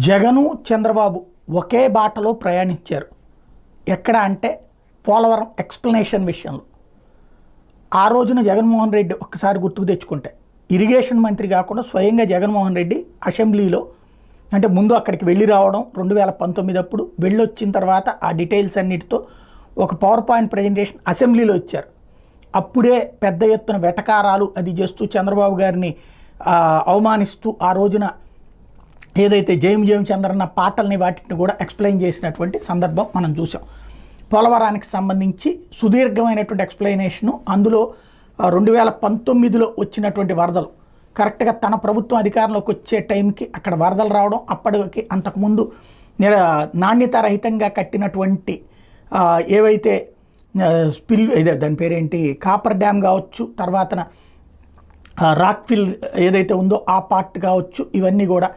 జగను చంద్రబాబు ఒకే బాటలో ప్రయాణించారు. ఎక్కడ అంటే పోలవరం ఎక్స్ప్లెనేషన్ విషయంలో. ఆ రోజున జగన్మోహన్ రెడ్డి ఒక్కసారి గుర్తుకు తెచ్చుకుంటే ఇరిగేషన్ మంత్రి కాకుండా స్వయంగా జగన్మోహన్ రెడ్డి అసెంబ్లీలో అంటే ముందు అక్కడికి వెళ్ళి రావడం 2019 అప్పుడు వెళ్ళొచ్చిన తర్వాత ఆ డీటెయిల్స్ అన్నిటితో ఒక పవర్ పాయింట్ ప్రజెంటేషన్ అసెంబ్లీలో ఇచ్చారు. అప్పుడే పెద్ద ఎత్తున వెటకారాలు అది చేస్తూ చంద్రబాబు గారిని అవమానిస్తూ ఆ రోజున ఏదైతే జయం జయం చంద్రన్న పాటల్ని వాటిని కూడా ఎక్స్ప్లెయిన్ చేసినటువంటి సందర్భం మనం చూసాం. పోలవరానికి సంబంధించి సుదీర్ఘమైనటువంటి ఎక్స్ప్లెనేషను. అందులో 2019లో వచ్చినటువంటి వరదలు కరెక్ట్గా తన ప్రభుత్వం అధికారంలోకి వచ్చే టైంకి అక్కడ వరదలు రావడం, అప్పటికి అంతకుముందు నాణ్యతారహితంగా కట్టినటువంటి ఏవైతే స్పిల్ ఇదే దాని పేరేంటి కాపర్ డ్యామ్ కావచ్చు, తర్వాత రాక్ఫిల్ ఏదైతే ఉందో ఆ పార్ట్ కావచ్చు, ఇవన్నీ కూడా